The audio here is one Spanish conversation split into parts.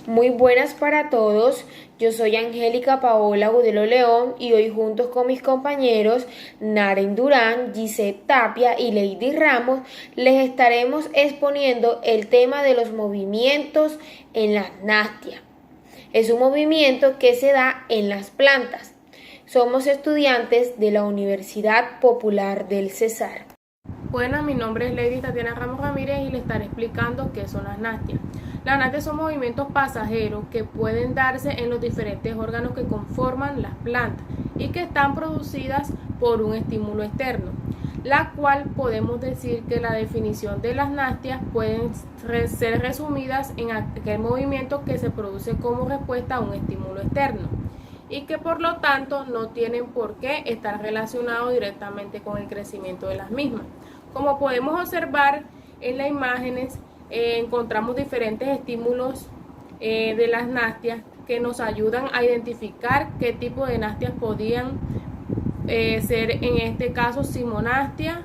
Muy buenas para todos, yo soy Angélica Paola Agudelo León y hoy juntos con mis compañeros Naren Durán, Gisette Tapia y Lady Ramos les estaremos exponiendo el tema de los movimientos en las nástias. Es un movimiento que se da en las plantas. Somos estudiantes de la Universidad Popular del Cesar. Bueno, mi nombre es Lady Tatiana Ramos Ramírez y le estaré explicando qué son las nástias. Las nástias son movimientos pasajeros que pueden darse en los diferentes órganos que conforman las plantas y que están producidas por un estímulo externo, la cual podemos decir que la definición de las nástias pueden ser resumidas en aquel movimiento que se produce como respuesta a un estímulo externo y que por lo tanto no tienen por qué estar relacionados directamente con el crecimiento de las mismas. Como podemos observar en las imágenes, encontramos diferentes estímulos de las nástias que nos ayudan a identificar qué tipo de nástias podían ser, en este caso, simonastia,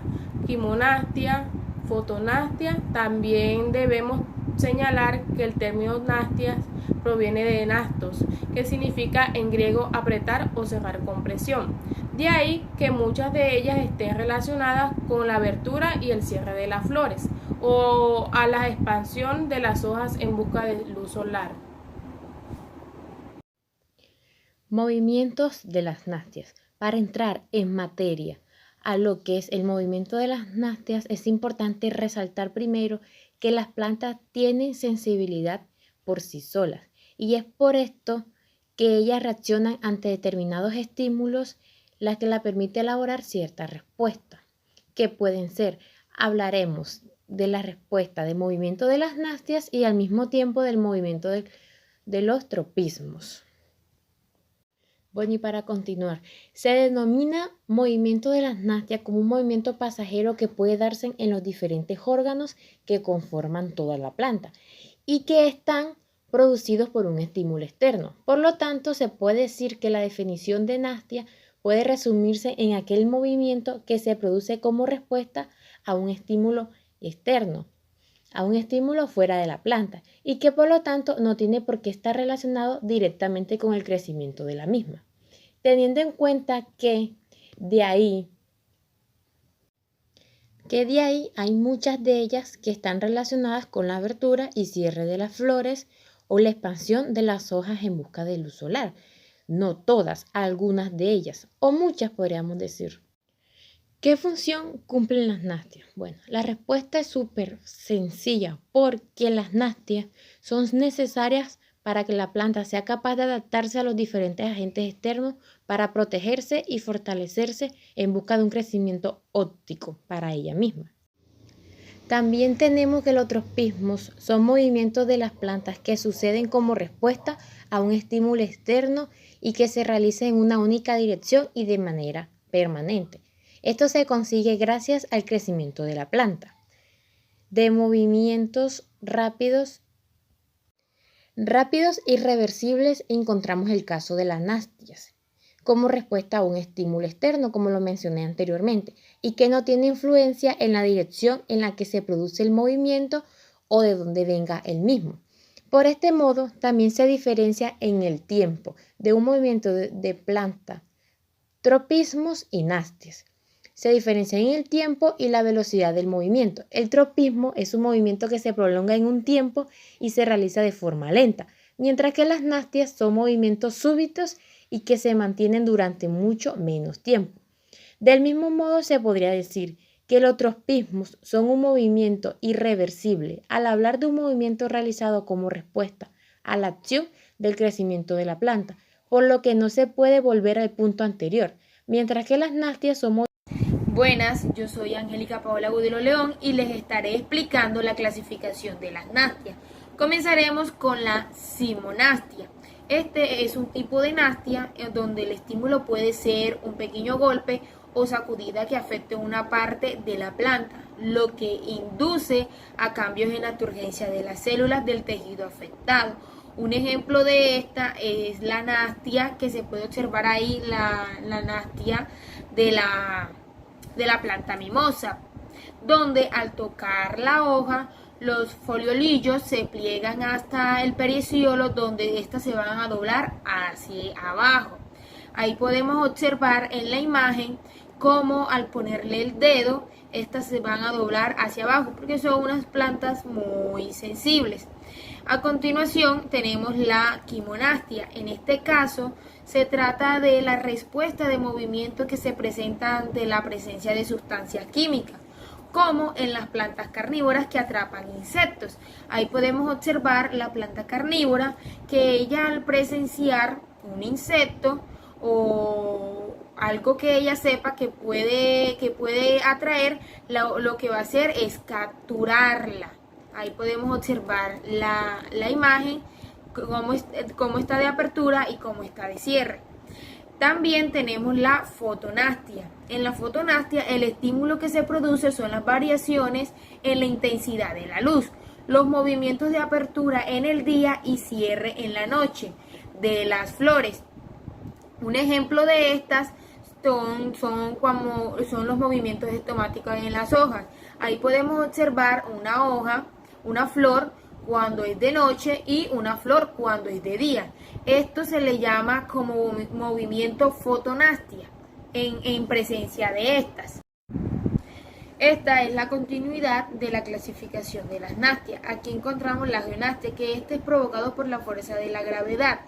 quimonastia, fotonastia. También debemos señalar que el término nastias proviene de nastos, que significa en griego apretar o cerrar con presión. De ahí que muchas de ellas estén relacionadas con la abertura y el cierre de las flores o a la expansión de las hojas en busca de luz solar. Movimientos de las nástias. Para entrar en materia a lo que es el movimiento de las nástias, es importante resaltar primero que las plantas tienen sensibilidad por sí solas y es por esto que ellas reaccionan ante determinados estímulos, la que la permite elaborar ciertas respuestas, que pueden ser, hablaremos de la respuesta de movimiento de las nástias y al mismo tiempo del movimiento de los tropismos. Bueno, y para continuar, se denomina movimiento de las nástias como un movimiento pasajero que puede darse en los diferentes órganos que conforman toda la planta y que están producidos por un estímulo externo. Por lo tanto, se puede decir que la definición de nastia puede resumirse en aquel movimiento que se produce como respuesta a un estímulo externo, a un estímulo fuera de la planta y que por lo tanto no tiene por qué estar relacionado directamente con el crecimiento de la misma. Teniendo en cuenta que de ahí hay muchas de ellas que están relacionadas con la abertura y cierre de las flores o la expansión de las hojas en busca de luz solar. No todas, algunas de ellas, o muchas podríamos decir. ¿Qué función cumplen las nástias? Bueno, la respuesta es súper sencilla porque las nástias son necesarias para que la planta sea capaz de adaptarse a los diferentes agentes externos para protegerse y fortalecerse en busca de un crecimiento óptimo para ella misma. También tenemos que los tropismos son movimientos de las plantas que suceden como respuesta a un estímulo externo y que se realizan en una única dirección y de manera permanente. Esto se consigue gracias al crecimiento de la planta. De movimientos rápidos y reversibles encontramos el caso de las nástias como respuesta a un estímulo externo, como lo mencioné anteriormente, y que no tiene influencia en la dirección en la que se produce el movimiento o de donde venga el mismo. Por este modo, también se diferencia en el tiempo de un movimiento de planta, tropismos y nástias. Se diferencia en el tiempo y la velocidad del movimiento. El tropismo es un movimiento que se prolonga en un tiempo y se realiza de forma lenta, mientras que las nástias son movimientos súbitos y que se mantienen durante mucho menos tiempo. Del mismo modo, se podría decir que los tropismos son un movimiento irreversible al hablar de un movimiento realizado como respuesta a la acción del crecimiento de la planta, por lo que no se puede volver al punto anterior, mientras que las nástias son Buenas, yo soy Angélica Paola Agudelo León y les estaré explicando la clasificación de las nástias. Comenzaremos con la simonastia. Este es un tipo de nastia en donde el estímulo puede ser un pequeño golpe o sacudida que afecte una parte de la planta, lo que induce a cambios en la turgencia de las células del tejido afectado. Un ejemplo de esta es la nastia que se puede observar ahí, la nastia de la planta mimosa, donde al tocar la hoja los foliolillos se pliegan hasta el peciolo, donde éstas se van a doblar hacia abajo. Ahí podemos observar en la imagen cómo al ponerle el dedo, estas se van a doblar hacia abajo, porque son unas plantas muy sensibles. A continuación tenemos la quimonáctea. En este caso se trata de la respuesta de movimiento que se presenta ante la presencia de sustancias químicas, como en las plantas carnívoras que atrapan insectos. Ahí podemos observar la planta carnívora que ella, al presenciar un insecto o algo que ella sepa que puede atraer, lo que va a hacer es capturarla. Ahí podemos observar la imagen, cómo está de apertura y cómo está de cierre. También tenemos la fotonastia. En la fotonastia, el estímulo que se produce son las variaciones en la intensidad de la luz, los movimientos de apertura en el día y cierre en la noche de las flores. Un ejemplo de estas son los movimientos estomáticos en las hojas. Ahí podemos observar una hoja, una flor cuando es de noche y una flor cuando es de día. Esto se le llama como movimiento fotonastia en presencia de estas. Esta es la continuidad de la clasificación de las nastias. Aquí encontramos la geonastia, que es provocado por la fuerza de la gravedad.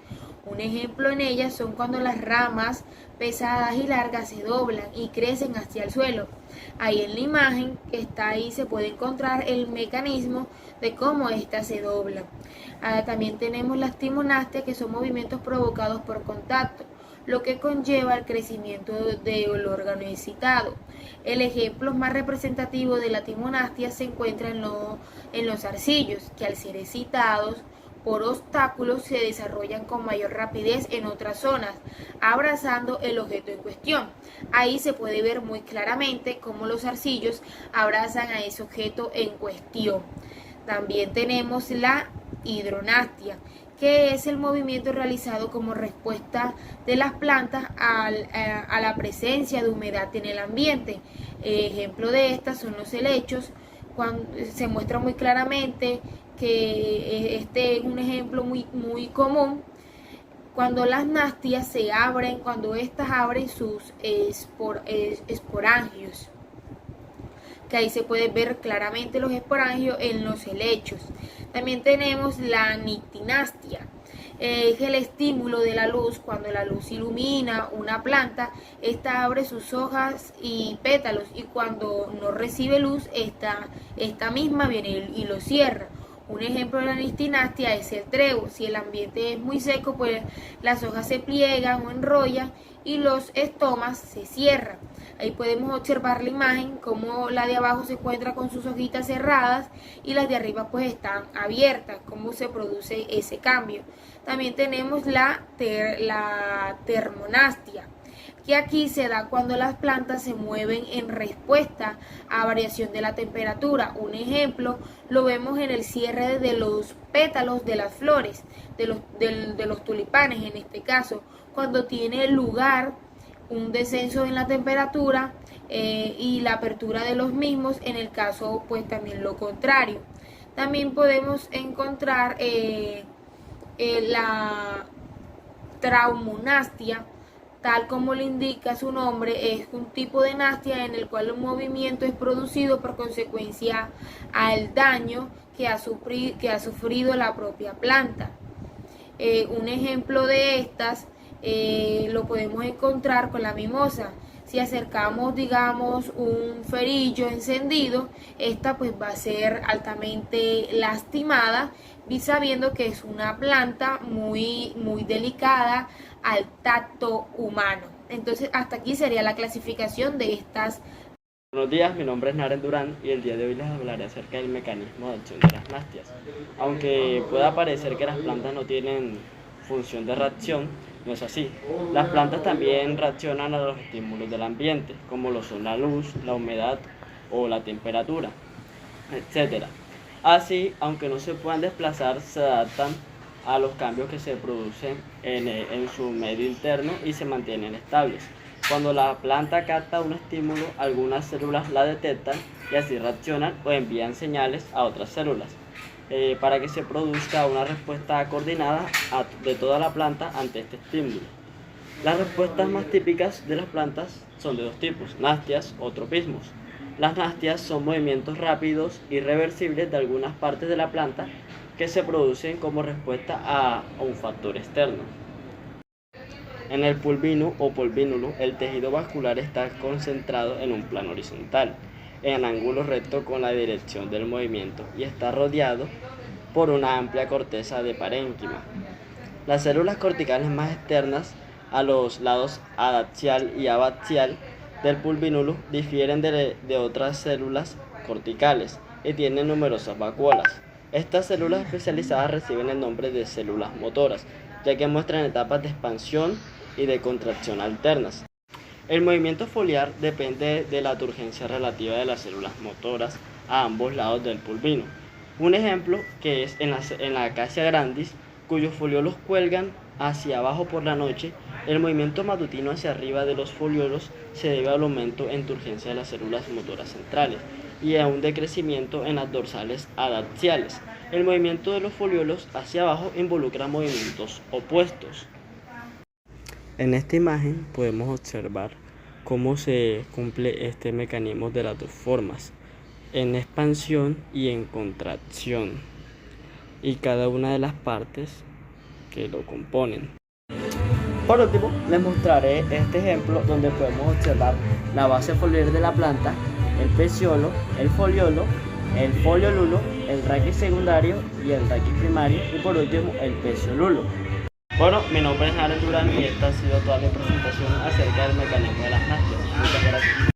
Un ejemplo en ellas son cuando las ramas pesadas y largas se doblan y crecen hacia el suelo. Ahí en la imagen que está ahí se puede encontrar el mecanismo de cómo éstas se doblan. También tenemos las timonastias, que son movimientos provocados por contacto, lo que conlleva el crecimiento del órgano excitado. El ejemplo más representativo de la timonastia se encuentra en los arcillos, que al ser excitados por obstáculos se desarrollan con mayor rapidez en otras zonas, abrazando el objeto en cuestión. Ahí se puede ver muy claramente cómo los arcillos abrazan a ese objeto en cuestión. También tenemos la hidronastia, que es el movimiento realizado como respuesta de las plantas a la presencia de humedad en el ambiente. Ejemplo de estas son los helechos, cuando se muestra muy claramente que este es un ejemplo muy común, cuando las nastias se abren, cuando éstas abren sus esporangios, que ahí se puede ver claramente los esporangios en los helechos. También tenemos la nictinastia, es el estímulo de la luz. Cuando la luz ilumina una planta, esta abre sus hojas y pétalos, y cuando no recibe luz, esta misma viene y lo cierra. Un ejemplo de la nictinastia es el trébol. Si el ambiente es muy seco, pues las hojas se pliegan o enrollan y los estomas se cierran. Ahí podemos observar la imagen, como la de abajo se encuentra con sus hojitas cerradas y las de arriba pues están abiertas, cómo se produce ese cambio. También tenemos la termonastia, que aquí se da cuando las plantas se mueven en respuesta a variación de la temperatura. Un ejemplo lo vemos en el cierre de los pétalos de las flores, de los tulipanes en este caso, cuando tiene lugar un descenso en la temperatura y la apertura de los mismos, en el caso pues también lo contrario. También podemos encontrar la traumonastia. Tal como le indica su nombre, es un tipo de nastia en el cual el movimiento es producido por consecuencia al daño que ha sufrido la propia planta. Un ejemplo de estas lo podemos encontrar con la mimosa. Si acercamos, digamos, un cerillo encendido, esta pues va a ser altamente lastimada, sabiendo que es una planta muy delicada al tacto humano. Entonces, hasta aquí sería la clasificación de estas. Buenos días, mi nombre es Naren Durán y el día de hoy les hablaré acerca del mecanismo de acción de las nastias. Aunque pueda parecer que las plantas no tienen función de reacción, no es así. Las plantas también reaccionan a los estímulos del ambiente, como lo son la luz, la humedad o la temperatura, etc. Así, aunque no se puedan desplazar, se adaptan a los cambios que se producen en su medio interno y se mantienen estables. Cuando la planta capta un estímulo, algunas células la detectan y así reaccionan o envían señales a otras células para que se produzca una respuesta coordinada de toda la planta ante este estímulo. Las respuestas más típicas de las plantas son de dos tipos, nastias o tropismos. Las nastias son movimientos rápidos y reversibles de algunas partes de la planta que se producen como respuesta a un factor externo. En el pulvino o polvínulo, el tejido vascular está concentrado en un plano horizontal, en ángulo recto con la dirección del movimiento y está rodeado por una amplia corteza de parénquima. Las células corticales más externas a los lados adaxial y abaxial del pulvínulo difieren de otras células corticales y tienen numerosas vacuolas. Estas células especializadas reciben el nombre de células motoras, ya que muestran etapas de expansión y de contracción alternas. El movimiento foliar depende de la turgencia relativa de las células motoras a ambos lados del pulvino. Un ejemplo que es en la acacia grandis, cuyos foliolos cuelgan hacia abajo por la noche. El movimiento matutino hacia arriba de los foliolos se debe al aumento en turgencia de las células motoras centrales y a un decrecimiento en las dorsales adaxiales. El movimiento de los foliolos hacia abajo involucra movimientos opuestos. En esta imagen podemos observar cómo se cumple este mecanismo de las dos formas, en expansión y en contracción, y cada una de las partes que lo componen. Por último, les mostraré este ejemplo donde podemos observar la base foliar de la planta, el peciolo, el foliolo, el foliolulo, el raquis secundario y el raquis primario, y por último el peciolulo. Bueno, mi nombre es Naren Durán y esta ha sido toda mi presentación acerca del mecanismo de las nastias. Muchas gracias.